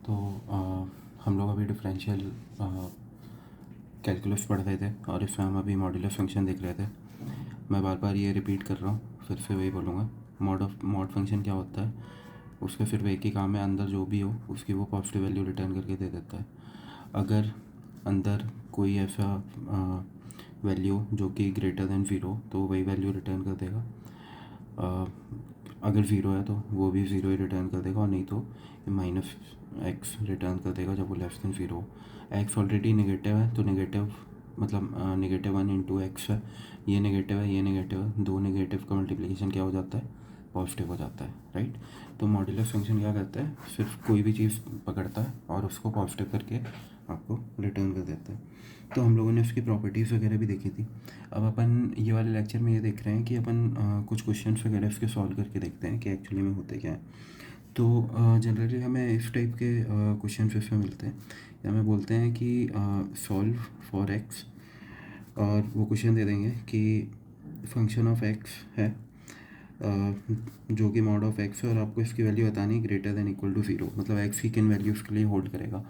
तो हम लोग अभी डिफरेंशियल कैलकुलस पढ़ रहे थे और इसमें हम अभी मॉड्यूलर फंक्शन देख रहे थे। मैं बार बार ये रिपीट कर रहा हूँ, फिर से वही बोलूँगा। मॉड फंक्शन क्या होता है, उसका सिर्फ एक ही काम है, अंदर जो भी हो उसकी वो पॉजिटिव वैल्यू रिटर्न करके दे देता है। अगर अंदर कोई ऐसा वैल्यू जो कि ग्रेटर दैन ज़ीरो तो वही वैल्यू रिटर्न कर देगा। अगर ज़ीरो है तो वो भी ज़ीरो ही रिटर्न कर देगा, और नहीं तो माइनस एक्स रिटर्न कर देगा जब वो लेस दैन ज़ीरो हो। एक्स ऑलरेडी नेगेटिव है तो नेगेटिव मतलब नेगेटिव वन इंटू एक्स है, ये नेगेटिव है, ये नेगेटिव है, दो नेगेटिव का मल्टीप्लिकेशन क्या हो जाता है, पॉजिटिव हो जाता है, राइट। तो मॉड्यूलस फंक्शन क्या करता है, सिर्फ कोई भी चीज़ पकड़ता है और उसको पॉजिटिव करके आपको रिटर्न कर देता है। तो हम लोगों ने उसकी प्रॉपर्टीज़ वगैरह भी देखी थी। अब अपन ये वाले लेक्चर में ये देख रहे हैं कि अपन कुछ क्वेश्चंस वगैरह इसके सॉल्व करके देखते हैं कि एक्चुअली में होते क्या है। तो जनरली हमें इस टाइप के क्वेश्चन इसमें मिलते हैं, या हमें बोलते हैं कि सॉल्व फॉर एक्स, और वो क्वेश्चन दे देंगे कि फंक्शन ऑफ एक्स है जो कि मॉड ऑफ एक्स है, और आपको इसकी वैल्यू बतानी greater than equal to zero, मतलब एक्स की किन वैल्यूज़ के लिए होल्ड करेगा।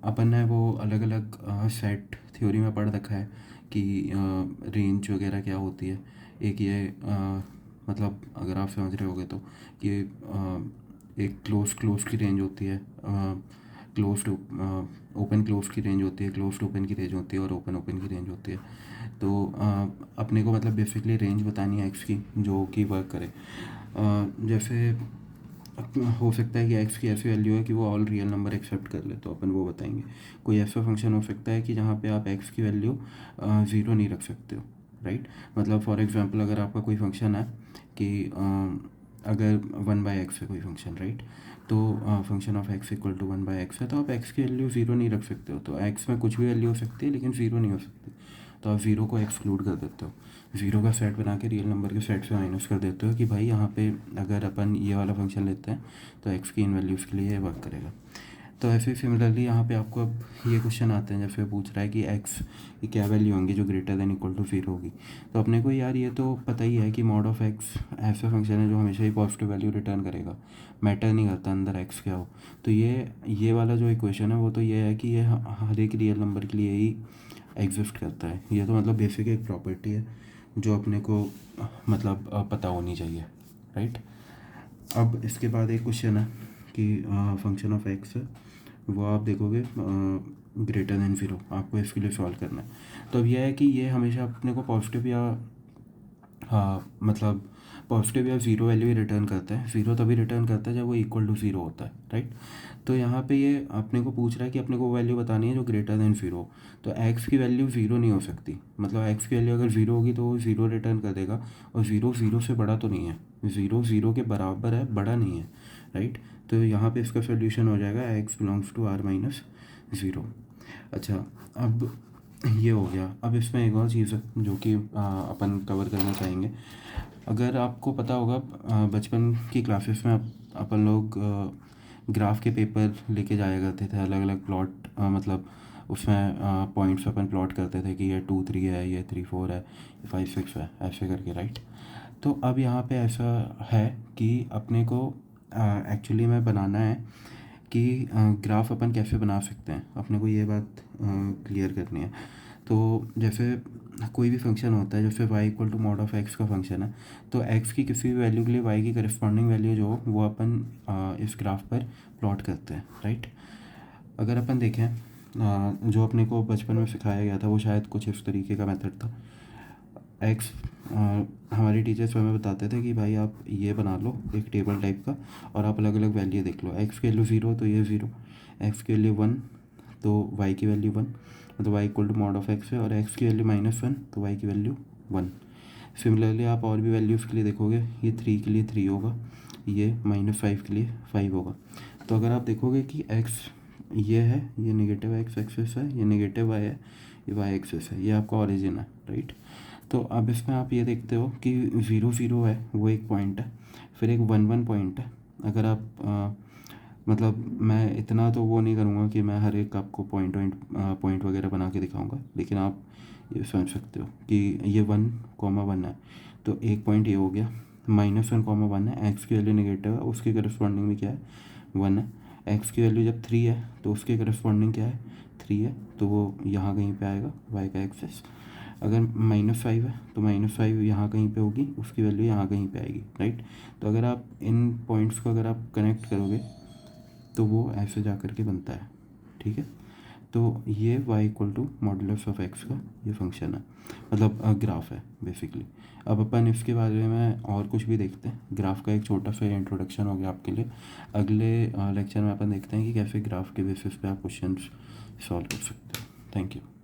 अपन ने वो अलग अलग सेट थ्योरी में पढ़ रखा है कि रेंज वगैरह क्या होती है। एक ये मतलब अगर आप समझ रहे होगे तो कि एक क्लोज की रेंज होती है, क्लोज्ड ओपन क्लोज की रेंज होती है, क्लोज्ड ओपन की रेंज होती है, और ओपन ओपन की रेंज होती है। तो अपने को मतलब बेसिकली रेंज बतानी है एक्स की जो कि वर्क करे। जैसे हो सकता है कि एक्स की ऐसी वैल्यू है कि वो ऑल रियल नंबर एक्सेप्ट कर ले, तो अपन वो बताएंगे। कोई ऐसा फंक्शन हो सकता है कि जहाँ पे आप एक्स की वैल्यू ज़ीरो नहीं रख सकते हो, राइट। मतलब फॉर एग्जांपल अगर आपका कोई फंक्शन है कि अगर वन बाय एक्स है कोई फंक्शन, राइट, तो function of x equal to one by x है, तो आप एक्स की वैल्यू ज़ीरो नहीं रख सकते हो। तो एक्स में कुछ भी वैल्यू हो सकती है लेकिन ज़ीरो नहीं हो सकती, तो आप ज़ीरो को एक्सक्लूड कर देते हो। ज़ीरो का सेट बना के रियल नंबर के सेट से माइनस कर देते हो कि भाई यहाँ पे अगर अपन ये वाला फंक्शन लेते हैं तो एक्स की इन वैल्यूज़ के लिए ये वर्क करेगा। तो ऐसे ही सिमिलरली यहाँ पे आपको अब ये क्वेश्चन आते हैं जैसे पूछ रहा है कि एक्स की क्या वैल्यू होंगी जो greater than equal to zero होगी। तो अपने को यार ये तो पता ही है कि मॉड ऑफ एक्स ऐसा फंक्शन है जो हमेशा ही पॉजिटिव वैल्यू रिटर्न करेगा, मैटर नहीं करता अंदर एक्स क्या हो। तो ये वाला जो इक्वेशन है वो तो ये है कि ये हर एक रियल नंबर के लिए ही एग्जिस्ट करता है। ये तो मतलब बेसिक एक प्रॉपर्टी है जो अपने को मतलब पता होनी चाहिए, राइट। अब इसके बाद एक क्वेश्चन है कि फंक्शन ऑफ एक्स है वो आप देखोगे ग्रेटर दैन ज़ीरो, आपको इसके लिए सॉल्व करना है। तो अब यह है कि ये हमेशा अपने को पॉजिटिव या मतलब पॉजिटिव या ज़ीरो वैल्यू ही रिटर्न करता है। ज़ीरो तभी रिटर्न करता है जब वो इक्वल टू ज़ीरो होता है, राइट। तो यहाँ पे ये अपने को पूछ रहा है कि अपने को वैल्यू बतानी है जो ग्रेटर दैन ज़ीरो। तो एक्स की वैल्यू ज़ीरो नहीं हो सकती, मतलब एक्स की वैल्यू अगर ज़ीरो होगी तो वो ज़ीरो रिटर्न कर देगा, और ज़ीरो ज़ीरो से बड़ा तो नहीं है, ज़ीरो ज़ीरो के बराबर है, बड़ा नहीं है, राइट। तो यहाँ पे इसका सोल्यूशन हो जाएगा x belongs to R minus zero. अच्छा, अब ये हो गया। अब इसमें एक और चीज़ है जो कि अपन कवर करना चाहेंगे। अगर आपको पता होगा बचपन की क्लासेस में अपन लोग ग्राफ के पेपर लेके जाया करते थे, अलग अलग प्लॉट मतलब उसमें पॉइंट्स अपन प्लॉट करते थे कि ये 2 3 है, ये 3 4 है, ये 5 6 है, ऐसे करके, राइट। तो अब यहाँ पे ऐसा है कि अपने को एक्चुअली में बनाना है कि ग्राफ अपन कैसे बना सकते हैं, अपने को ये बात क्लियर करनी है। तो जैसे कोई भी फंक्शन होता है, जैसे y equal to mod of x का फंक्शन है, तो x की किसी भी वैल्यू के लिए y की करस्पॉन्डिंग वैल्यू जो हो वो अपन इस ग्राफ पर प्लॉट करते हैं, राइट। अगर अपन देखें जो अपने को बचपन में सिखाया गया था वो शायद कुछ इस तरीके का मेथड था। एक्स हमारे टीचर्स हमें बताते थे कि भाई आप ये बना लो एक टेबल टाइप का, और आप अलग अलग वैल्यू देख लो। एक्स की वैल्यू ज़ीरो तो ये ज़ीरो, एक्स की वैल्यू वन तो वाई की वैल्यू वन, मतलब y equal to mod of x है, और एक्स की वैल्यू माइनस वन तो वाई की वैल्यू वन। सिमिलरली आप और भी वैल्यूज़ के लिए देखोगे, ये थ्री के लिए थ्री होगा, ये -5 के लिए 5 होगा। तो अगर आप देखोगे कि एक्स ये है, ये नेगेटिव एक्स एक्सेस है, ये नेगेटिव वाई है, ये वाई एक्सेस है, ये आपका ओरिजिन है, राइट। तो अब इसमें आप ये देखते हो कि ज़ीरो ज़ीरो है वो एक पॉइंट है, फिर एक वन वन पॉइंट है। अगर आप मतलब मैं इतना तो वो नहीं करूँगा कि मैं हर एक आपको पॉइंट वगैरह बना के दिखाऊंगा, लेकिन आप ये समझ सकते हो कि ये 1,1 है, तो एक पॉइंट ये हो गया। -1,1 है, एक्स की वैल्यू नेगेटिव है, उसके करस्पॉन्डिंग में क्या है, वन है। एक्स की वैल्यू जब 3 है तो उसके करस्पॉन्डिंग क्या है, 3 है, तो वो यहाँ कहीं पे आएगा वाई का एक्सेस। अगर -5 है तो -5 यहाँ कहीं पे होगी, उसकी वैल्यू यहाँ कहीं पे आएगी, राइट। तो अगर आप इन पॉइंट्स को अगर आप कनेक्ट करोगे तो वो ऐसे जा कर के बनता है, ठीक है। तो ये y equal to modulus of x का ये फंक्शन है, मतलब ग्राफ है बेसिकली। अब अपन इसके बारे में और कुछ भी देखते हैं। ग्राफ का एक छोटा सा इंट्रोडक्शन हो गया आपके लिए। अगले लेक्चर में अपन देखते हैं कि कैसे ग्राफ के बेसिस पे आप क्वेश्चन सॉल्व कर सकते हैं। Thank you.